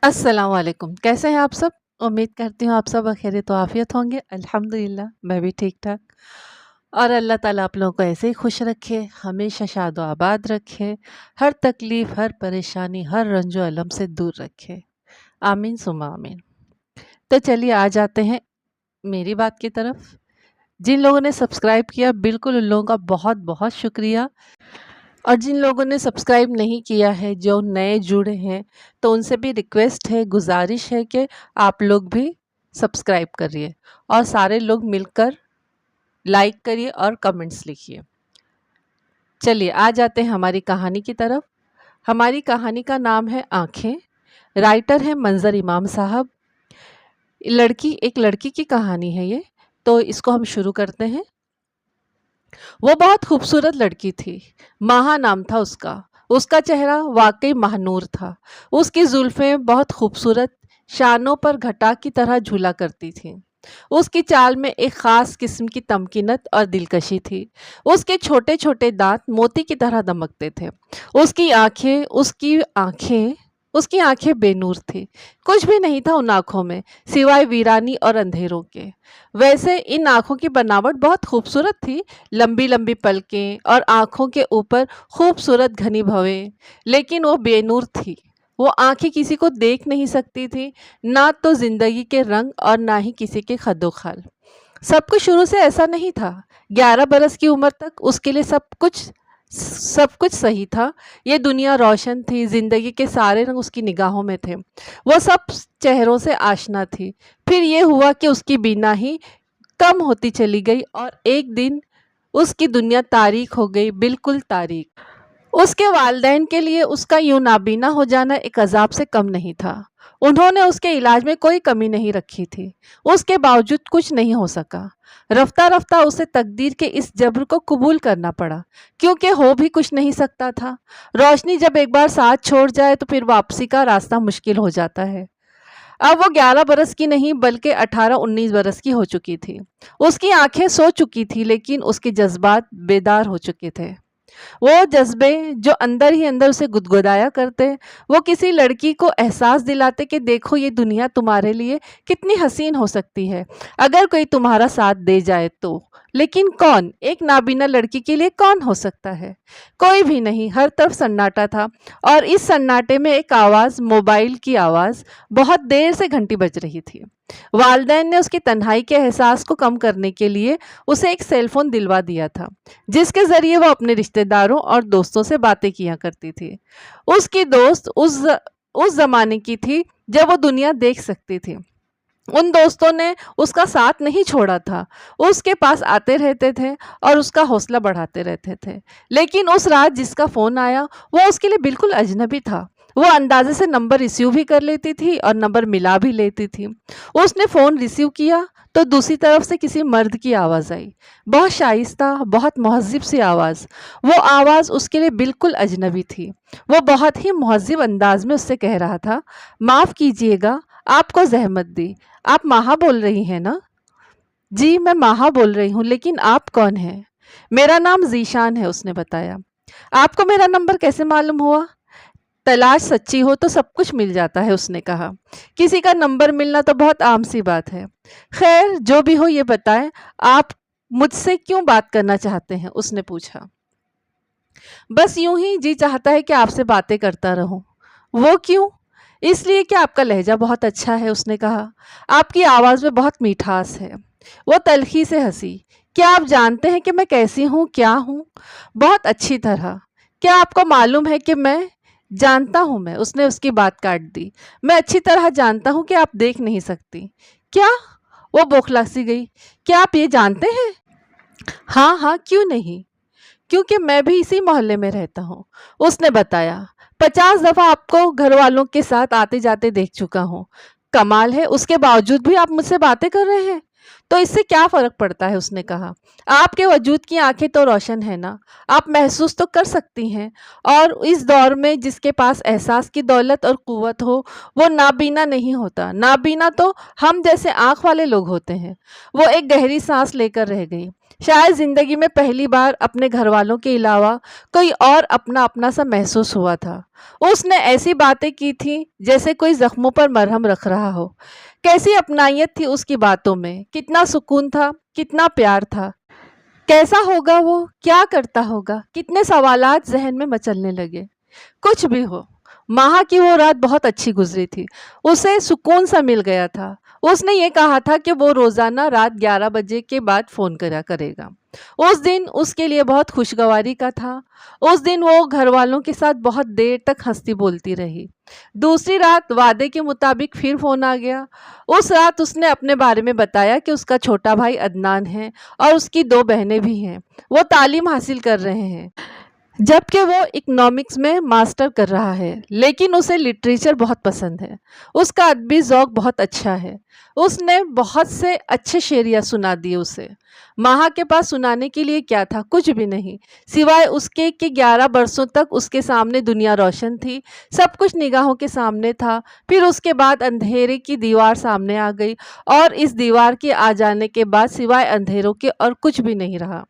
अस्सलाम वालेकुम। कैसे हैं आप सब? उम्मीद करती हूँ आप सब खैरियत तो आफ़ियत होंगे। अल्हम्दुलिल्लाह मैं भी ठीक-ठाक। और अल्लाह ताला आप लोगों को ऐसे ही खुश रखे, हमेशा शादो आबाद रखे, हर तकलीफ़, हर परेशानी, हर रंजो अलम से दूर रखे। आमीन सुम्मा आमीन। तो चलिए आ जाते हैं मेरी बात की तरफ। जिन लोगों ने सब्सक्राइब किया बिल्कुल उन लोगों का बहुत-बहुत शुक्रिया। और जिन लोगों ने सब्सक्राइब नहीं किया है, जो नए जुड़े हैं, तो उनसे भी रिक्वेस्ट है, गुज़ारिश है कि आप लोग भी सब्सक्राइब करिए और सारे लोग मिलकर लाइक करिए और कमेंट्स लिखिए। चलिए आ जाते हैं हमारी कहानी की तरफ। हमारी कहानी का नाम है आँखें। राइटर हैं मंज़र इमाम साहब। एक लड़की की कहानी है ये, तो इसको हम शुरू करते हैं। वो बहुत खूबसूरत लड़की थी। माहा नाम था उसका। उसका चेहरा वाकई महानूर था। उसकी जुल्फ़ें बहुत खूबसूरत शानों पर घटा की तरह झूला करती थीं। उसकी चाल में एक ख़ास किस्म की तमकीनत और दिलकशी थी। उसके छोटे-छोटे दाँत मोती की तरह दमकते थे। उसकी आँखें बेनूर थीं। कुछ भी नहीं था उन आँखों में, सिवाय वीरानी और अंधेरों के। वैसे इन आँखों की बनावट बहुत खूबसूरत थी, लंबी-लंबी पलकें और आँखों के ऊपर खूबसूरत घनी भवें, लेकिन वो बेनूर थी। वो आँखें किसी को देख नहीं सकती थीं, ना तो ज़िंदगी के रंग और ना ही किसी के खदो-ख़ाल। सब कुछ शुरू से ऐसा नहीं था। 11 बरस की उम्र तक उसके लिए सब कुछ सही था। ये दुनिया रोशन थी, ज़िंदगी के सारे रंग उसकी निगाहों में थे। वो सब चेहरों से आशना थी। फिर ये हुआ कि उसकी बीनाही कम होती चली गई और एक दिन उसकी दुनिया तारीक हो गई, बिल्कुल तारीक। उसके वालिदैन के लिए उसका यूं नाबीना हो जाना एक अजाब से कम नहीं था। उन्होंने उसके इलाज में कोई कमी नहीं रखी थी। उसके बावजूद कुछ नहीं हो सका। रफ्ता रफ्ता उसे तकदीर के इस जब्र को कबूल करना पड़ा, क्योंकि हो भी कुछ नहीं सकता था। रोशनी जब एक बार साथ छोड़ जाए तो फिर वापसी का रास्ता मुश्किल हो जाता है। अब वो 11 बरस की नहीं बल्कि 18-19 बरस की हो चुकी थी। उसकी आंखें सो चुकी थी, लेकिन उसके जज्बात बेदार हो चुके थे। वो जज्बे जो अंदर ही अंदर उसे गुदगुदाया करते, वो किसी लड़की को एहसास दिलाते कि देखो ये दुनिया तुम्हारे लिए कितनी हसीन हो सकती है अगर कोई तुम्हारा साथ दे जाए तो। लेकिन कौन, एक नाबीना लड़की के लिए कौन हो सकता है? कोई भी नहीं। हर तरफ सन्नाटा था और इस सन्नाटे में एक आवाज़, मोबाइल की आवाज़, बहुत देर से घंटी बज रही थी। वालिदैन ने उसकी तन्हाई के एहसास को कम करने के लिए उसे एक सेल फोन दिलवा दिया था, जिसके ज़रिए वो अपने रिश्तेदारों और दोस्तों से बातें किया करती थी। उसकी दोस्त उस ज़माने की थी जब वो दुनिया देख सकती थी। उन दोस्तों ने उसका साथ नहीं छोड़ा था। उसके पास आते रहते थे और उसका हौसला बढ़ाते रहते थे। लेकिन उस रात जिसका फ़ोन आया, वो उसके लिए बिल्कुल अजनबी था। वो अंदाज़े से नंबर रिसीव भी कर लेती थी और नंबर मिला भी लेती थी। उसने फ़ोन रिसीव किया तो दूसरी तरफ से किसी मर्द की आवाज़ आई। बहुत शाइस्ता, बहुत महज़्ज़िब सी आवाज़। वो आवाज़ उसके लिए बिल्कुल अजनबी थी। वो बहुत ही महज़्ज़िब अंदाज़ में उससे कह रहा था, माफ़ कीजिएगा, आपको ज़हमत दी। आप माहा बोल रही हैं ना? जी, मैं माहा बोल रही हूँ, लेकिन आप कौन हैं? मेरा नाम ज़ीशान है, उसने बताया। आपको मेरा नंबर कैसे मालूम हुआ? तलाश सच्ची हो तो सब कुछ मिल जाता है, उसने कहा। किसी का नंबर मिलना तो बहुत आम सी बात है। खैर, जो भी हो ये बताएं, आप मुझसे क्यों बात करना चाहते हैं? उसने पूछा। बस यूं ही जी चाहता है कि आपसे बातें करता रहूं। वो क्यों? इसलिए कि आपका लहजा बहुत अच्छा है, उसने कहा। आपकी आवाज़ में बहुत मिठास है। वो तल्खी से हंसी। क्या आप जानते हैं कि मैं कैसी हूँ, क्या हूँ? बहुत अच्छी तरह। क्या आपको मालूम है कि मैं जानता हूँ? मैं उसने उसकी बात काट दी। मैं अच्छी तरह जानता हूँ कि आप देख नहीं सकती। क्या? वो बौखला सी गई। क्या आप ये जानते हैं? हाँ हाँ, क्यों नहीं, क्योंकि मैं भी इसी मोहल्ले में रहता हूँ, उसने बताया। 50 दफ़ा आपको घर वालों के साथ आते जाते देख चुका हूँ। कमाल है, उसके बावजूद भी आप मुझसे बातें कर रहे हैं। तो इससे क्या फ़र्क पड़ता है, उसने कहा। आपके वजूद की आंखें तो रोशन है ना, आप महसूस तो कर सकती हैं। और इस दौर में जिसके पास एहसास की दौलत और क़ुव्वत हो, वो नाबीना नहीं होता। नाबीना तो हम जैसे आँख वाले लोग होते हैं। वो एक गहरी सांस लेकर रह गई। शायद जिंदगी में पहली बार अपने घर वालों के अलावा कोई और अपना अपना सा महसूस हुआ था। उसने ऐसी बातें की थी जैसे कोई जख्मों पर मरहम रख रहा हो। कैसी अपनायत थी उसकी बातों में, कितना सुकून था, कितना प्यार था। कैसा होगा वो, क्या करता होगा, कितने सवालात जहन में मचलने लगे। कुछ भी हो, माहा की वो रात बहुत अच्छी गुजरी थी। उसे सुकून सा मिल गया था। उसने ये कहा था कि वो रोज़ाना रात 11 बजे के बाद फ़ोन करा करेगा। उस दिन उसके लिए बहुत खुशगवारी का था। उस दिन वो घर वालों के साथ बहुत देर तक हंसती बोलती रही। दूसरी रात वादे के मुताबिक फिर फ़ोन आ गया। उस रात उसने अपने बारे में बताया कि उसका छोटा भाई अदनान है और उसकी 2 बहनें भी हैं। वो तालीम हासिल कर रहे हैं, जबकि वो इकोनॉमिक्स में मास्टर कर रहा है, लेकिन उसे लिटरेचर बहुत पसंद है। उसका अदबी ज़ौक़ बहुत अच्छा है। उसने बहुत से अच्छे शेरिया सुना दिए उसे। माहा के पास सुनाने के लिए क्या था, कुछ भी नहीं, सिवाय उसके कि 11 बरसों तक उसके सामने दुनिया रोशन थी, सब कुछ निगाहों के सामने था। फिर उसके बाद अंधेरे की दीवार सामने आ गई और इस दीवार के आ जाने के बाद सिवाय अंधेरों के और कुछ भी नहीं रहा।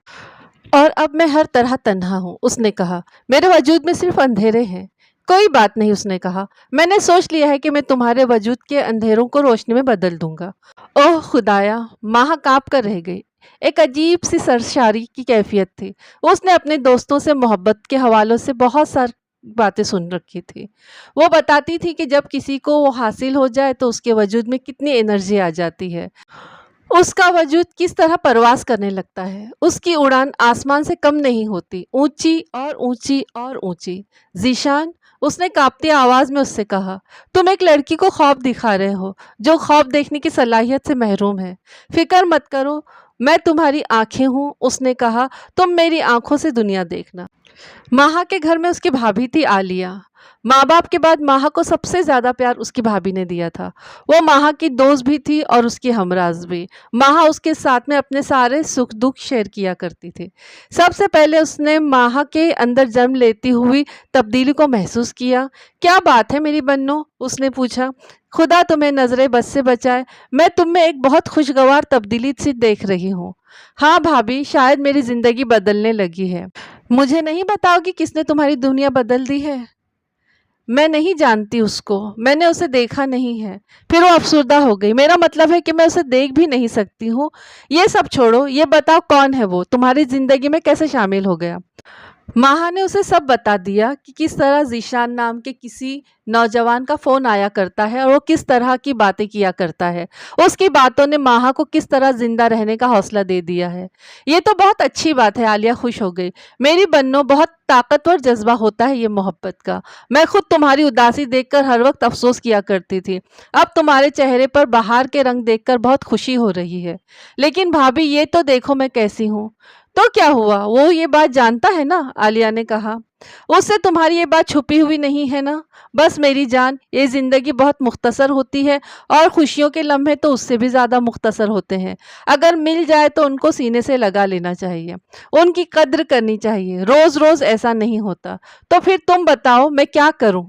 और अब मैं हर तरह तन्हा हूँ, उसने कहा। मेरे वजूद में सिर्फ अंधेरे हैं। कोई बात नहीं, उसने कहा। मैंने सोच लिया है कि मैं तुम्हारे वजूद के अंधेरों को रोशनी में बदल दूंगा। ओह खुदाया, माह काँप कर रह गई। एक अजीब सी सरशारी की कैफियत थी। उसने अपने दोस्तों से मोहब्बत के हवालों से बहुत सारी बातें सुन रखी थी। वो बताती थी कि जब किसी को वो हासिल हो जाए तो उसके वजूद में कितनी एनर्जी आ जाती है। उसका वजूद किस तरह परवास करने लगता है। उसकी उड़ान आसमान से कम नहीं होती, ऊंची और ऊंची और ऊंची। जीशान, उसने कांपती आवाज में उससे कहा, तुम एक लड़की को ख्वाब दिखा रहे हो जो ख्वाब देखने की सलाहियत से महरूम है। फिक्र मत करो, मैं तुम्हारी आंखें हूँ, उसने कहा। तुम मेरी आंखों से दुनिया देखना। माहा के घर में उसकी भाभी थी आलिया। माँ बाप के बाद माहा को सबसे ज़्यादा प्यार उसकी भाभी ने दिया था। वो माहा की दोस्त भी थी और उसकी हमराज भी। माहा उसके साथ में अपने सारे सुख दुख शेयर किया करती थी। सबसे पहले उसने माहा के अंदर जन्म लेती हुई तब्दीली को महसूस किया। क्या बात है मेरी बन्नो, उसने पूछा। खुदा तुम्हें नजरे बद से बचाए, मैं तुम में एक बहुत खुशगवार तब्दीली सी देख रही हूँ। हाँ भाभी, शायद मेरी जिंदगी बदलने लगी है। मुझे नहीं बताओगी किसने तुम्हारी दुनिया बदल दी है? मैं नहीं जानती उसको, मैंने उसे देखा नहीं है। फिर वो अफसुर्दा हो गई। मेरा मतलब है कि मैं उसे देख भी नहीं सकती हूँ। ये सब छोड़ो, ये बताओ कौन है वो, तुम्हारी जिंदगी में कैसे शामिल हो गया? माहा ने उसे सब बता दिया कि किस तरह जीशान नाम के किसी नौजवान का फ़ोन आया करता है और वो किस तरह की बातें किया करता है। उसकी बातों ने माहा को किस तरह जिंदा रहने का हौसला दे दिया है। ये तो बहुत अच्छी बात है, आलिया खुश हो गई। मेरी बन्नो, बहुत ताकतवर जज्बा होता है ये मोहब्बत का। मैं खुद तुम्हारी उदासी देखकर हर वक्त अफसोस किया करती थी। अब तुम्हारे चेहरे पर बहार के रंग देखकर बहुत खुशी हो रही है। लेकिन भाभी, ये तो देखो मैं कैसी हूँ। तो क्या हुआ, वो ये बात जानता है ना, आलिया ने कहा। उससे तुम्हारी ये बात छुपी हुई नहीं है ना। बस मेरी जान, ये ज़िंदगी बहुत मुख्तसर होती है और खुशियों के लम्हे तो उससे भी ज़्यादा मुख्तसर होते हैं। अगर मिल जाए तो उनको सीने से लगा लेना चाहिए, उनकी कद्र करनी चाहिए। रोज़ रोज़ ऐसा नहीं होता। तो फिर तुम बताओ मैं क्या करूं?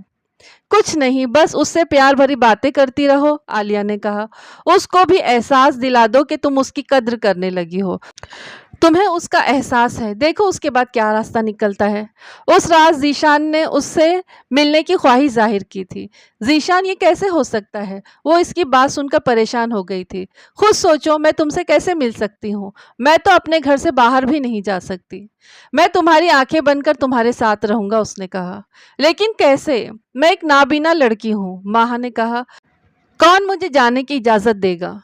कुछ नहीं, बस उससे प्यार भरी बातें करती रहो, आलिया ने कहा। उसको भी एहसास दिला दो कि तुम उसकी कद्र करने लगी हो। तुम्हें उसका एहसास है, देखो उसके बाद क्या रास्ता निकलता है। उस रात जीशान ने उससे मिलने की ख्वाहिश जाहिर की थी। जीशान, ये कैसे हो सकता है? वो इसकी बात सुनकर परेशान हो गई थी। खुद सोचो, मैं तुमसे कैसे मिल सकती हूँ? मैं तो अपने घर से बाहर भी नहीं जा सकती। मैं तुम्हारी आंखें बनकर तुम्हारे साथ रहूंगा, उसने कहा। लेकिन कैसे? मैं एक नाबीना लड़की हूँ, माहा ने कहा। कौन मुझे जाने की इजाज़त देगा?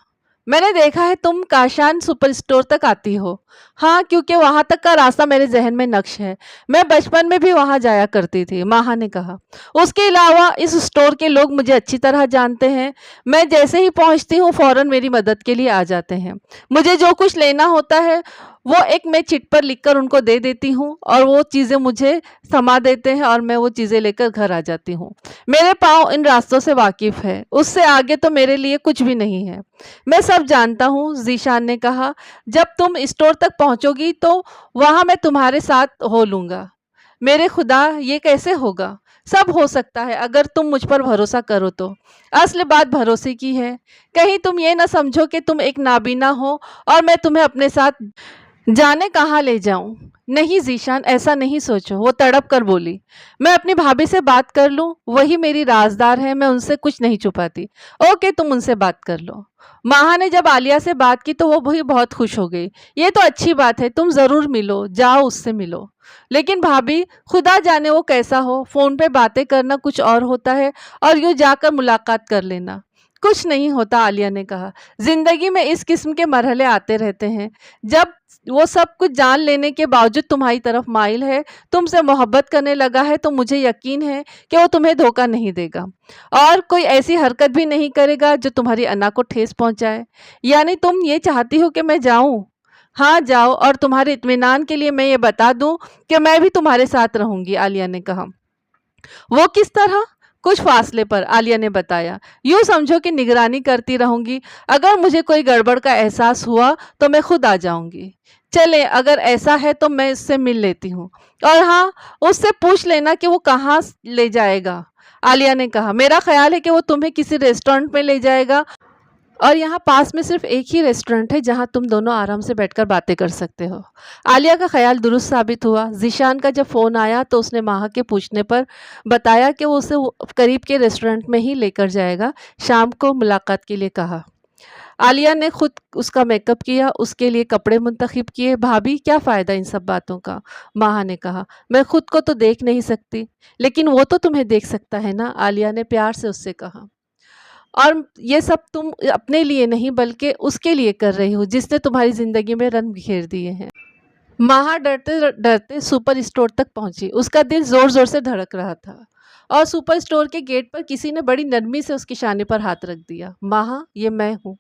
मैंने देखा है तुम काशान सुपर स्टोर तक आती हो। हाँ, क्योंकि वहां तक का रास्ता मेरे जहन में नक्श है। मैं बचपन में भी वहां जाया करती थी, माहा ने कहा। उसके अलावा इस स्टोर के लोग मुझे अच्छी तरह जानते हैं। मैं जैसे ही पहुंचती हूँ फौरन मेरी मदद के लिए आ जाते हैं। मुझे जो कुछ लेना होता है वो एक मैं चिट पर लिखकर उनको दे देती हूँ और वो चीज़ें मुझे थमा देते हैं और मैं वो चीज़ें लेकर घर आ जाती हूँ। मेरे पाँव इन रास्तों से वाकिफ़ है, उससे आगे तो मेरे लिए कुछ भी नहीं है। मैं सब जानता हूँ, जीशान ने कहा। जब तुम स्टोर तक पहुँचोगी तो वहाँ मैं तुम्हारे साथ हो लूँगा। मेरे खुदा, ये कैसे होगा? सब हो सकता है अगर तुम मुझ पर भरोसा करो तो। असल बात भरोसे की है। कहीं तुम ये ना समझो कि तुम एक नाबीना हो और मैं तुम्हें अपने साथ जाने कहाँ ले जाऊं? नहीं ज़ीशान, ऐसा नहीं सोचो, वो तड़प कर बोली। मैं अपनी भाभी से बात कर लूं, वही मेरी राज़दार है, मैं उनसे कुछ नहीं छुपाती। ओके, तुम उनसे बात कर लो। माहा ने जब आलिया से बात की तो वो भी बहुत खुश हो गई। ये तो अच्छी बात है, तुम ज़रूर मिलो, जाओ उससे मिलो। लेकिन भाभी, खुदा जाने वो कैसा हो, फ़ोन पे बातें करना कुछ और होता है और यूँ जाकर मुलाकात कर लेना। कुछ नहीं होता, आलिया ने कहा। ज़िंदगी में इस किस्म के मरहले आते रहते हैं। जब वो सब कुछ जान लेने के बावजूद तुम्हारी तरफ माइल है, तुमसे मोहब्बत करने लगा है, तो मुझे यकीन है कि वो तुम्हें धोखा नहीं देगा और कोई ऐसी हरकत भी नहीं करेगा जो तुम्हारी अना को ठेस पहुंचाए। यानी तुम ये चाहती हो कि मैं जाऊं? हाँ, जाओ, और तुम्हारे इत्मीनान के लिए मैं ये बता दूं कि मैं भी तुम्हारे साथ रहूंगी, आलिया ने कहा। वो किस तरह? कुछ फासले पर, आलिया ने बताया। यूं समझो कि निगरानी करती रहूंगी। अगर मुझे कोई गड़बड़ का एहसास हुआ तो मैं खुद आ जाऊंगी। चले, अगर ऐसा है तो मैं इससे मिल लेती हूँ। और हाँ, उससे पूछ लेना कि वो कहाँ ले जाएगा, आलिया ने कहा। मेरा ख्याल है कि वो तुम्हें किसी रेस्टोरेंट में ले जाएगा और यहाँ पास में सिर्फ एक ही रेस्टोरेंट है जहाँ तुम दोनों आराम से बैठकर बातें कर सकते हो। आलिया का ख्याल दुरुस्त साबित हुआ। ज़ीशान का जब फ़ोन आया तो उसने माहा के पूछने पर बताया कि वो उसे करीब के रेस्टोरेंट में ही लेकर जाएगा। शाम को मुलाकात के लिए कहा। आलिया ने खुद उसका मेकअप किया, उसके लिए कपड़े मुंतखब किए। भाभी, क्या फ़ायदा इन सब बातों का? माहा ने कहा। मैं खुद को तो देख नहीं सकती, लेकिन वो तो तुम्हें देख सकता है ना, आलिया ने प्यार से उससे कहा। और ये सब तुम अपने लिए नहीं बल्कि उसके लिए कर रही हो जिसने तुम्हारी जिंदगी में रंग बिखेर दिए हैं। माहा डरते डरते सुपर स्टोर तक पहुंची। उसका दिल जोर जोर से धड़क रहा था और सुपर स्टोर के गेट पर किसी ने बड़ी नरमी से उसकी शाने पर हाथ रख दिया। माहा, ये मैं हूँ।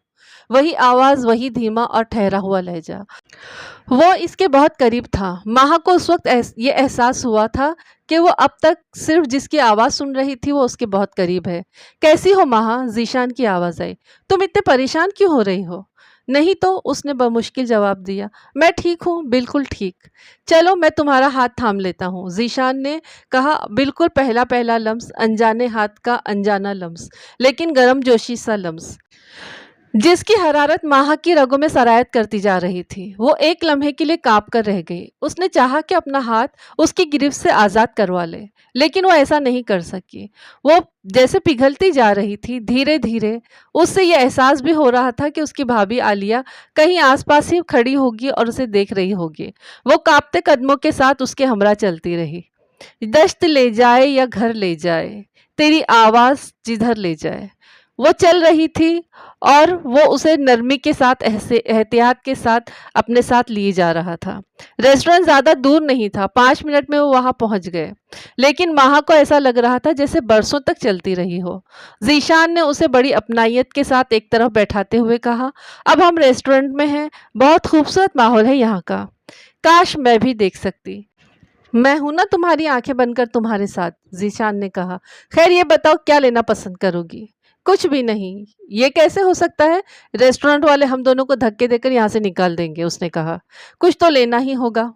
वही आवाज, वही धीमा और ठहरा हुआ लहजा। वो इसके बहुत करीब था। माहा को उस वक्त ये एहसास हुआ था कि वो अब तक सिर्फ जिसकी आवाज़ सुन रही थी वो उसके बहुत करीब है। कैसी हो माहा? ज़ीशान की आवाज़ आई। तुम इतने परेशान क्यों हो रही हो? नहीं तो, उसने बमुश्किल जवाब दिया। मैं ठीक हूँ, बिल्कुल ठीक। चलो, मैं तुम्हारा हाथ थाम लेता हूँ, ज़ीशान ने कहा। बिल्कुल पहला पहला लम्स, अनजाने हाथ का अनजाना लम्स, लेकिन गर्मजोशी सा लम्स जिसकी हरारत माहा की रगों में सरायत करती जा रही थी। वो एक लम्हे के लिए कांप कर रह गई। उसने चाहा कि अपना हाथ उसकी गिरफ्त से आज़ाद करवा ले, लेकिन वो ऐसा नहीं कर सकी। वो जैसे पिघलती जा रही थी धीरे धीरे। उससे ये एहसास भी हो रहा था कि उसकी भाभी आलिया कहीं आसपास ही खड़ी होगी और उसे देख रही होगी। वो कांपते कदमों के साथ उसके हमरा चलती रही। दश्त ले जाए या घर ले जाए, तेरी आवाज़ जिधर ले जाए। वो चल रही थी और वो उसे नरमी के साथ, एहतियात के साथ अपने साथ लिए जा रहा था। रेस्टोरेंट ज़्यादा दूर नहीं था, 5 मिनट में वो वहाँ पहुँच गए। लेकिन माहा को ऐसा लग रहा था जैसे बरसों तक चलती रही हो। ज़ीशान ने उसे बड़ी अपनायत के साथ एक तरफ बैठाते हुए कहा, अब हम रेस्टोरेंट में हैं, बहुत खूबसूरत माहौल है यहाँ का। काश मैं भी देख सकती। मैं हूं ना तुम्हारी आंखें बनकर तुम्हारे साथ, ज़ीशान ने कहा। खैर, ये बताओ क्या लेना पसंद करोगी? कुछ भी नहीं। ये कैसे हो सकता है? रेस्टोरेंट वाले हम दोनों को धक्के देकर यहाँ से निकाल देंगे, उसने कहा। कुछ तो लेना ही होगा।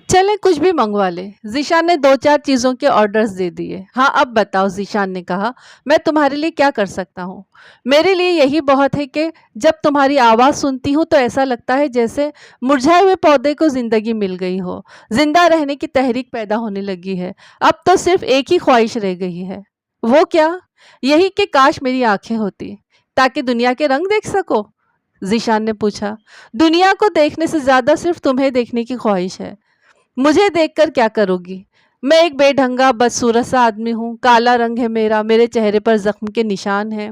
चलें, कुछ भी मंगवा ले। ज़ीशान ने 2-4 चीज़ों के ऑर्डर्स दे दिए। हाँ, अब बताओ, ज़ीशान ने कहा। मैं तुम्हारे लिए क्या कर सकता हूँ? मेरे लिए यही बहुत है कि जब तुम्हारी आवाज़ सुनती हूँ तो ऐसा लगता है जैसे मुरझाए हुए पौधे को ज़िंदगी मिल गई हो, ज़िंदा रहने की तहरीक पैदा होने लगी है। अब तो सिर्फ एक ही ख्वाहिश रह गई है। वो क्या? यही कि काश मेरी आंखें होती, ताकि दुनिया के रंग देख सको, ज़ीशान ने पूछा। दुनिया को देखने से ज़्यादा सिर्फ तुम्हें देखने की ख्वाहिश है। मुझे देखकर क्या करोगी? मैं एक बेढंगा बदसूरत सा आदमी हूँ, काला रंग है मेरा, मेरे चेहरे पर जख्म के निशान हैं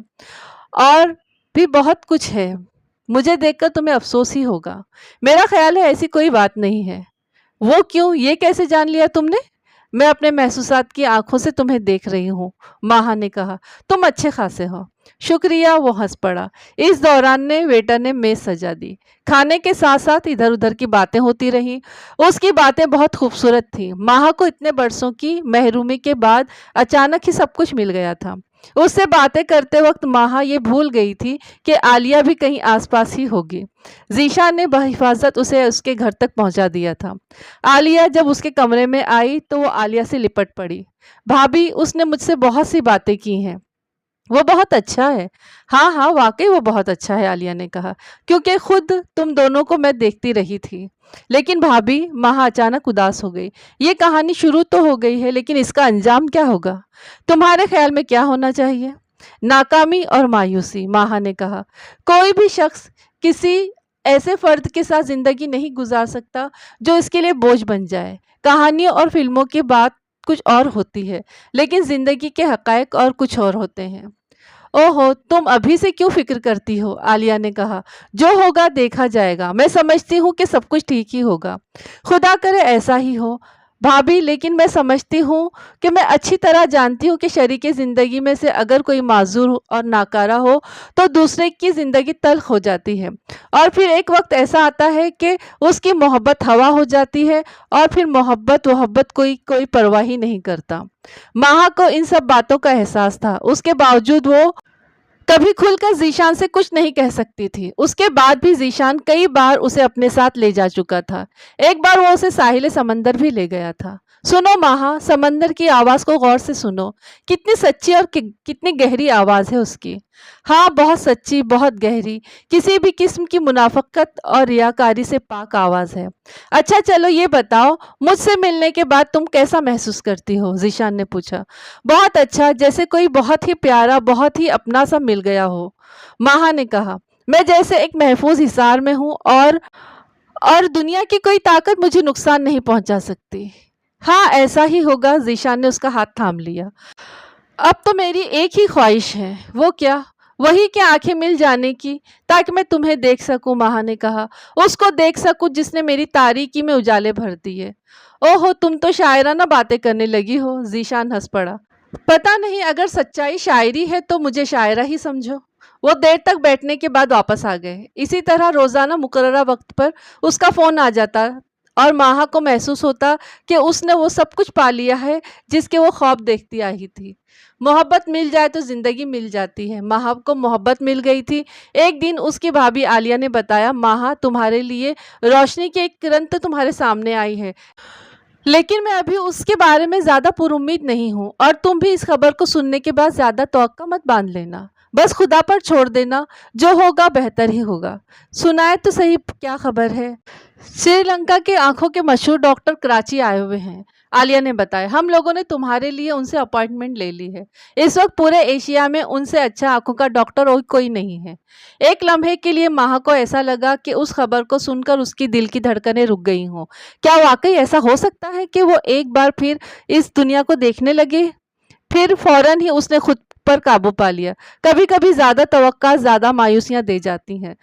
और भी बहुत कुछ है। मुझे देखकर तुम्हें अफसोस ही होगा। मेरा ख्याल है ऐसी कोई बात नहीं है। वो क्यों? ये कैसे जान लिया तुमने? मैं अपने महसूसात की आंखों से तुम्हें देख रही हूँ, माहा ने कहा। तुम अच्छे खासे हो। शुक्रिया, वो हंस पड़ा। इस दौरान वेटर ने मेज सजा दी। खाने के साथ साथ इधर उधर की बातें होती रहीं। उसकी बातें बहुत खूबसूरत थीं। माहा को इतने बरसों की महरूमी के बाद अचानक ही सब कुछ मिल गया था। उससे बातें करते वक्त माहा ये भूल गई थी कि आलिया भी कहीं आसपास ही होगी। ज़ीशान ने बहिफाजत उसे उसके घर तक पहुंचा दिया था। आलिया जब उसके कमरे में आई तो वो आलिया से लिपट पड़ी। भाभी, उसने मुझसे बहुत सी बातें की हैं। वो बहुत अच्छा है। हाँ हाँ, वाकई वो बहुत अच्छा है, आलिया ने कहा, क्योंकि खुद तुम दोनों को मैं देखती रही थी। लेकिन भाभी, माँ अचानक उदास हो गई। ये कहानी शुरू तो हो गई है, लेकिन इसका अंजाम क्या होगा? तुम्हारे ख्याल में क्या होना चाहिए? नाकामी और मायूसी, माँ ने कहा। कोई भी शख्स किसी ऐसे फर्द के साथ जिंदगी नहीं गुजार सकता जो इसके लिए बोझ बन जाए। कहानियों और फिल्मों की बात कुछ और होती है, लेकिन जिंदगी के हकायक और कुछ और होते हैं। ओहो, तुम अभी से क्यों फिक्र करती हो? आलिया ने कहा। जो होगा देखा जाएगा। मैं समझती हूँ कि सब कुछ ठीक ही होगा। खुदा करे ऐसा ही हो भाभी, लेकिन मैं समझती हूँ कि मैं अच्छी तरह जानती हूँ कि शरीके ज़िंदगी में से अगर कोई माजूर और नाकारा हो तो दूसरे की ज़िंदगी तल्ख हो जाती है, और फिर एक वक्त ऐसा आता है कि उसकी मोहब्बत हवा हो जाती है, और फिर मोहब्बत कोई कोई परवाह ही नहीं करता। माहा को इन सब बातों का एहसास था, उसके बावजूद वो कभी खुलकर ज़ीशान से कुछ नहीं कह सकती थी। उसके बाद भी ज़ीशान कई बार उसे अपने साथ ले जा चुका था। एक बार वो उसे साहिल समंदर भी ले गया था। सुनो माहा, समंदर की आवाज़ को गौर से सुनो। कितनी सच्ची और कितनी गहरी आवाज़ है उसकी। हाँ, बहुत सच्ची, बहुत गहरी, किसी भी किस्म की मुनाफकत और रियाकारी से पाक आवाज़ है। अच्छा चलो ये बताओ, मुझसे मिलने के बाद तुम कैसा महसूस करती हो? ज़ीशान ने पूछा। बहुत अच्छा, जैसे कोई बहुत ही प्यारा, बहुत ही अपना सा मिल गया हो, माहा ने कहा। मैं जैसे एक महफूज हिसार में हूँ, और दुनिया की कोई ताकत मुझे नुकसान नहीं पहुंचा सकती। हाँ, ऐसा ही होगा। ज़ीशान ने उसका हाथ थाम लिया। अब तो मेरी एक ही ख्वाहिश है। वो क्या? वही कि आंखें मिल जाने की, ताकि मैं तुम्हें देख सकूं, माहा ने कहा। उसको देख सकूं जिसने मेरी तारीकी में उजाले भर दिए। ओहो, तुम तो शायराना बातें करने लगी हो, ज़ीशान हंस पड़ा। पता नहीं, अगर सच्चाई शायरी है तो मुझे शायरा ही समझो। वो देर तक बैठने के बाद वापस आ गए। इसी तरह रोजाना मुकर्ररा वक्त पर उसका फोन आ जाता, और माहा को महसूस होता कि उसने वो सब कुछ पा लिया है जिसके वो ख्वाब देखती आई थी। मोहब्बत मिल जाए तो जिंदगी मिल जाती है। माहा को मोहब्बत मिल गई थी। एक दिन उसकी भाभी आलिया ने बताया, माहा, तुम्हारे लिए रोशनी की एक किरण तो तुम्हारे सामने आई है, लेकिन मैं अभी उसके बारे में ज़्यादा पुरुम्मीद नहीं हूँ, और तुम भी इस खबर को सुनने के बाद ज़्यादा तवक्का मत बांध लेना। बस खुदा पर छोड़ देना, जो होगा बेहतर ही होगा। सुनाए तो सही, क्या खबर है? श्रीलंका के आंखों के मशहूर डॉक्टर कराची आए हुए हैं, आलिया ने बताया। हम लोगों ने तुम्हारे लिए उनसे अपॉइंटमेंट ले ली है। इस वक्त पूरे एशिया में उनसे अच्छा आंखों का डॉक्टर और कोई नहीं है। एक लम्हे के लिए माहा को ऐसा लगा कि उस खबर को सुनकर उसकी दिल की धड़कनें रुक गई हों। क्या वाकई ऐसा हो सकता है कि वो एक बार फिर इस दुनिया को देखने लगे? फिर फौरन ही उसने खुद पर काबू पा लिया। कभी कभी ज्यादा तवक्का ज्यादा मायूसियां दे जाती हैं।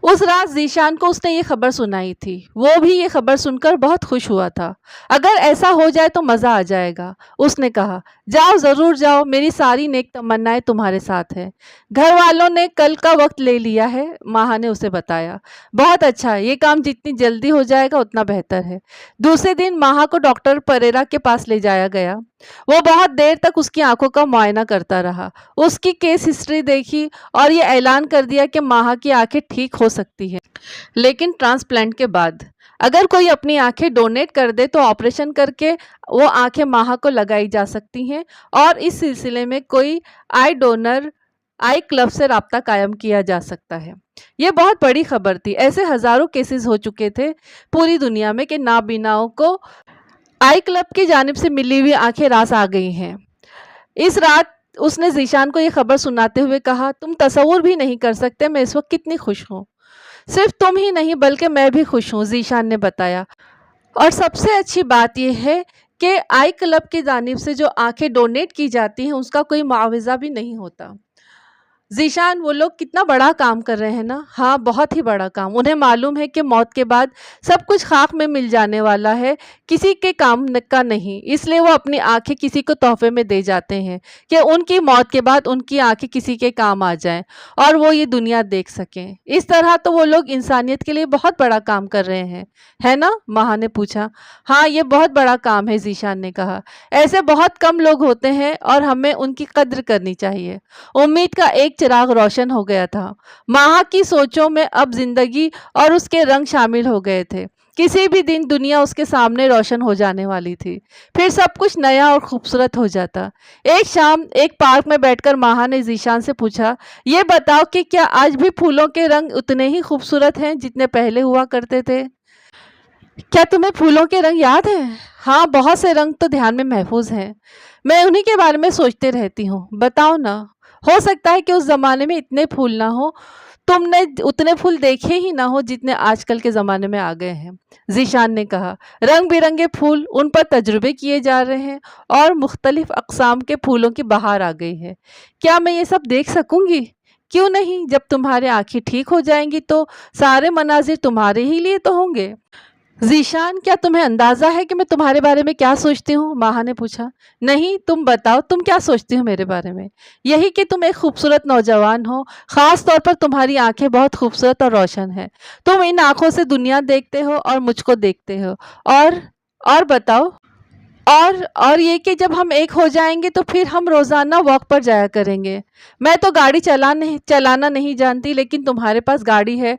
उस रात ज़ीशान को उसने ये खबर सुनाई थी। वो भी ये खबर सुनकर बहुत खुश हुआ था। अगर ऐसा हो जाए तो मज़ा आ जाएगा, उसने कहा। जाओ, ज़रूर जाओ, मेरी सारी नेक तमन्नाएं तुम्हारे साथ है। घर वालों ने कल का वक्त ले लिया है, माहा ने उसे बताया। बहुत अच्छा, ये काम जितनी जल्दी हो जाएगा उतना बेहतर है। दूसरे दिन माहा को डॉक्टर परेरा के पास ले जाया गया। वो बहुत देर तक उसकी आंखों का मुआयना करता रहा, उसकी केस हिस्ट्री देखी, और ये ऐलान कर दिया कि माहा की आंखें ठीक हो सकती हैं, लेकिन ट्रांसप्लांट के बाद। अगर कोई अपनी आंखें डोनेट कर दे तो ऑपरेशन करके वो आंखें माहा को लगाई जा सकती हैं, और इस सिलसिले में कोई आई डोनर आई क्लब से राब्ता कायम किया जा सकता है। ये बहुत बड़ी खबर थी। ऐसे हजारों केसेस हो चुके थे पूरी दुनिया में कि नाबीनाओं को आई क्लब की जानिब से मिली हुई आंखें रास आ गई हैं। इस रात उसने ज़ीशान को ये खबर सुनाते हुए कहा, तुम तसव्वुर भी नहीं कर सकते मैं इस वक्त कितनी खुश हूँ। सिर्फ तुम ही नहीं बल्कि मैं भी खुश हूँ, ज़ीशान ने बताया। और सबसे अच्छी बात यह है कि आई क्लब की जानिब से जो आंखें डोनेट की जाती हैं उसका कोई मुआवजा भी नहीं होता। ज़ीशान, वो लोग कितना बड़ा काम कर रहे हैं ना। हाँ, बहुत ही बड़ा काम। उन्हें मालूम है कि मौत के बाद सब कुछ खाक में मिल जाने वाला है, किसी के काम का नहीं। इसलिए वो अपनी आंखें किसी को तोहफे में दे जाते हैं कि उनकी मौत के बाद उनकी आंखें किसी के काम आ जाएं और वो ये दुनिया देख सकें। इस तरह तो वो लोग इंसानियत के लिए बहुत बड़ा काम कर रहे हैं, है ना? माहा ने पूछा। हाँ, ये बहुत बड़ा काम है, ज़ीशान ने कहा। ऐसे बहुत कम लोग होते हैं और हमें उनकी कद्र करनी चाहिए। उम्मीद का एक चिराग रोशन हो गया था। माहा की सोचों में अब जिंदगी और उसके रंग शामिल हो गए थे। किसी भी दिन दुनिया उसके सामने रोशन हो जाने वाली थी। फिर सब कुछ नया और खूबसूरत हो जाता। एक शाम एक पार्क में बैठकर माहा ने ज़ीशान से पूछा, ये बताओ कि क्या आज भी फूलों के रंग उतने ही खूबसूरत हैं जितने पहले हुआ करते थे? क्या तुम्हें फूलों के रंग याद हैं? हाँ, बहुत से रंग तो ध्यान में महफूज हैं। मैं उन्हीं के बारे में सोचते रहती हूँ। बताओ ना, हो सकता है कि उस ज़माने में इतने फूल ना हो, तुमने उतने फूल देखे ही ना हो जितने आजकल के ज़माने में आ गए हैं। ज़ीशान ने कहा, रंग-बिरंगे फूल, उन पर तजुर्बे किए जा रहे हैं और मुख्तलिफ अक़साम के फूलों की बहार आ गई है। क्या मैं ये सब देख सकूँगी? क्यों नहीं, जब तुम्हारी आँखें ठीक हो जाएँगी तो सारे मनाज़िर तुम्हारे ही लिए तो होंगे। ज़ीशान, क्या तुम्हें अंदाज़ा है कि मैं तुम्हारे बारे में क्या सोचती हूँ? माहा ने पूछा। नहीं, तुम बताओ, तुम क्या सोचती हो मेरे बारे में? यही कि तुम एक खूबसूरत नौजवान हो, ख़ास तौर पर तुम्हारी आंखें बहुत खूबसूरत और रोशन हैं। तुम इन आंखों से दुनिया देखते हो और मुझको देखते हो। और और बताओ। और ये कि जब हम एक हो जाएंगे तो फिर हम रोज़ाना वॉक पर जाया करेंगे। मैं तो गाड़ी चलाना नहीं जानती, लेकिन तुम्हारे पास गाड़ी है।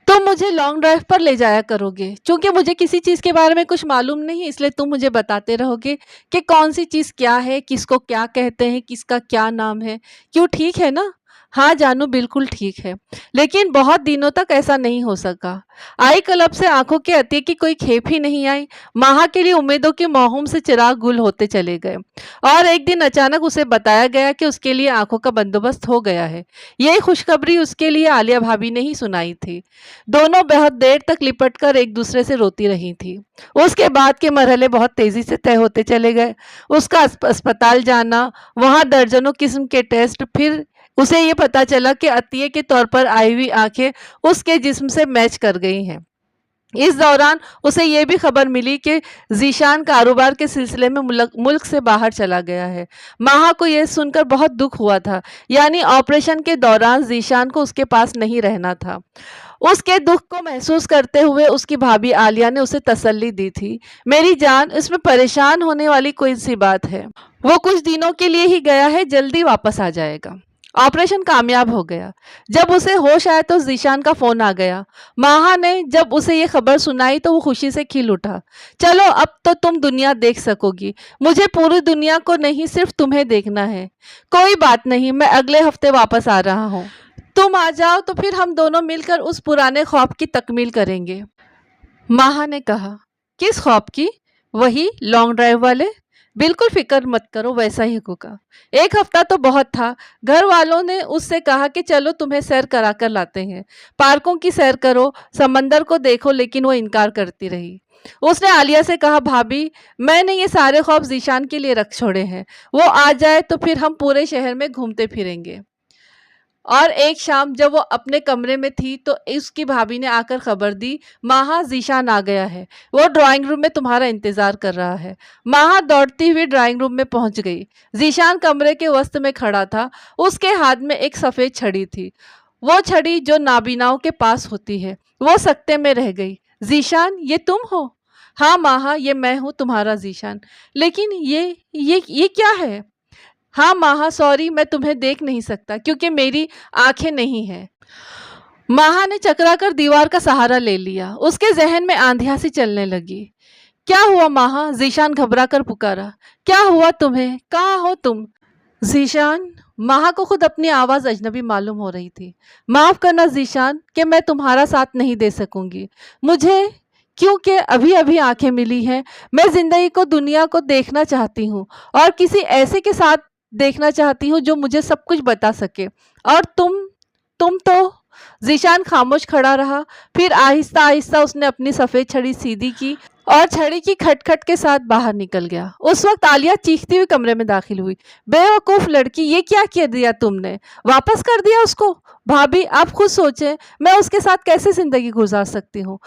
तुम मुझे लॉन्ग ड्राइव पर ले जाया करोगे। चूँकि मुझे किसी चीज़ के बारे में कुछ मालूम नहीं, इसलिए तुम मुझे बताते रहोगे कि कौन-सी चीज़ क्या है, किसको क्या कहते हैं, किसका क्या नाम है। क्यों, ठीक है ना? हाँ जानू, बिल्कुल ठीक है। लेकिन बहुत दिनों तक ऐसा नहीं हो सका। आई क्लब से आँखों के अतीत की कोई खेप ही नहीं आई। माहा के लिए उम्मीदों के मोहम से चिराग गुल होते चले गए और एक दिन अचानक उसे बताया गया कि उसके लिए आँखों का बंदोबस्त हो गया है। यही खुशखबरी उसके लिए आलिया भाभी ने ही सुनाई थी। दोनों बहुत देर तक लिपट कर एक दूसरे से रोती रही थी। उसके बाद के मरहले बहुत तेजी से तय होते चले गए। उसका अस्पताल जाना, वहाँ दर्जनों किस्म के टेस्ट, फिर उसे ये पता चला कि अतिये के तौर पर आई हुई आंखें उसके जिस्म से मैच कर गई हैं। इस दौरान उसे ये भी खबर मिली कि ज़ीशान कारोबार के सिलसिले में मुल्क से बाहर चला गया है। माहा को यह सुनकर बहुत दुख हुआ था, यानी ऑपरेशन के दौरान ज़ीशान को उसके पास नहीं रहना था। उसके दुख को महसूस करते हुए उसकी भाभी आलिया ने उसे तसल्ली दी थी। मेरी जान, इसमें परेशान होने वाली कोई सी बात है। वो कुछ दिनों के लिए ही गया है, जल्दी वापस आ जाएगा। ऑपरेशन कामयाब हो गया। जब उसे होश आया तो ज़ीशान का फ़ोन आ गया। माहा ने जब उसे ये खबर सुनाई तो वो खुशी से खिल उठा। चलो, अब तो तुम दुनिया देख सकोगी। मुझे पूरी दुनिया को नहीं, सिर्फ तुम्हें देखना है। कोई बात नहीं, मैं अगले हफ्ते वापस आ रहा हूँ। तुम आ जाओ तो फिर हम दोनों मिलकर उस पुराने ख्वाब की तकमील करेंगे। माहा ने कहा, किस ख्वाब की? वही लॉन्ग ड्राइव वाले। बिल्कुल फिक्र मत करो, वैसा ही होगा। एक हफ्ता तो बहुत था। घर वालों ने उससे कहा कि चलो तुम्हें सैर करा कर लाते हैं, पार्कों की सैर करो, समंदर को देखो, लेकिन वो इनकार करती रही। उसने आलिया से कहा, भाभी, मैंने ये सारे ख्वाब ज़ीशान के लिए रख छोड़े हैं। वो आ जाए तो फिर हम पूरे शहर में घूमते फिरेंगे। और एक शाम जब वो अपने कमरे में थी तो उसकी भाभी ने आकर खबर दी, माहा, ज़ीशान आ गया है। वो ड्राइंग रूम में तुम्हारा इंतज़ार कर रहा है। माहा दौड़ती हुई ड्राइंग रूम में पहुंच गई। ज़ीशान कमरे के वस्त में खड़ा था। उसके हाथ में एक सफ़ेद छड़ी थी, वो छड़ी जो नाबीनाओं के पास होती है। वो सकते में रह गई। ज़ीशान, ये तुम हो? हाँ माहा, ये मैं हूँ, तुम्हारा ज़ीशान। लेकिन ये क्या है? हाँ माहा, सॉरी, मैं तुम्हें देख नहीं सकता क्योंकि मेरी आंखें नहीं हैं। माहा ने चकराकर दीवार का सहारा ले लिया। उसके जहन में आंधियां सी चलने लगी। क्या हुआ माहा? ज़ीशान घबरा कर पुकारा। क्या हुआ तुम्हें? कहाँ हो तुम? ज़ीशान। माहा को खुद अपनी आवाज़ अजनबी मालूम हो रही थी। माफ़ करना ज़ीशान कि मैं तुम्हारा साथ नहीं दे सकूंगी। मुझे, क्योंकि अभी अभी आंखें मिली हैं। मैं ज़िंदगी को, दुनिया को देखना चाहती हूँ और किसी ऐसे के साथ देखना चाहती हूँ जो मुझे सब कुछ बता सके। और तुम तो। ज़ीशान खामोश खड़ा रहा। फिर आहिस्ता आहिस्ता उसने अपनी सफ़ेद छड़ी सीधी की और छड़ी की खटखट के साथ बाहर निकल गया। उस वक्त आलिया चीखती हुई कमरे में दाखिल हुई। बेवकूफ़ लड़की, ये क्या किया दिया तुमने? वापस कर दिया उसको? भाभी, आप खुद सोचें, मैं उसके साथ कैसे ज़िंदगी गुजार सकती हूँ?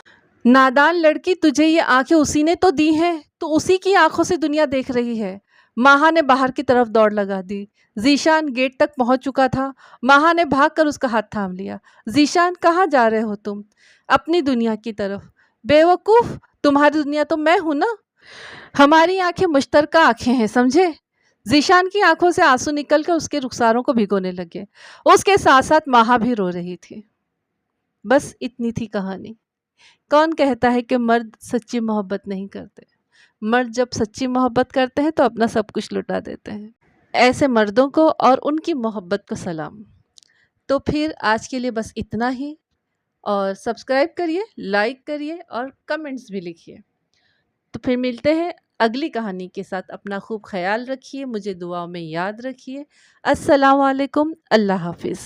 नादान लड़की, तुझे ये आंखें उसी ने तो दी हैं, तो उसी की आंखों से दुनिया देख रही है। माहा ने बाहर की तरफ दौड़ लगा दी। ज़ीशान गेट तक पहुंच चुका था। माहा ने भागकर उसका हाथ थाम लिया। ज़ीशान, कहाँ जा रहे हो तुम? अपनी दुनिया की तरफ। बेवकूफ़, तुम्हारी दुनिया तो मैं हूं ना। हमारी आंखें मुश्तरका आंखें हैं, समझे? ज़ीशान की आंखों से आंसू निकलकर उसके रुखसारों को भिगोने लगे। उसके साथ साथ माहा भी रो रही थी। बस इतनी थी कहानी। کون کہتا ہے کہ مرد سچی محبت نہیں کرتے؟ مرد جب سچی محبت کرتے ہیں تو اپنا سب کچھ لٹا دیتے ہیں۔ ایسے مردوں کو اور ان کی محبت کو سلام۔ تو پھر آج کے لیے بس اتنا ہی، اور سبسکرائب کریے، لائک کریے اور کمنٹس بھی لکھیے۔ تو پھر ملتے ہیں اگلی کہانی کے ساتھ۔ اپنا خوب خیال رکھیے، مجھے دعاؤں میں یاد رکھیے۔ السلام علیکم، اللہ حافظ۔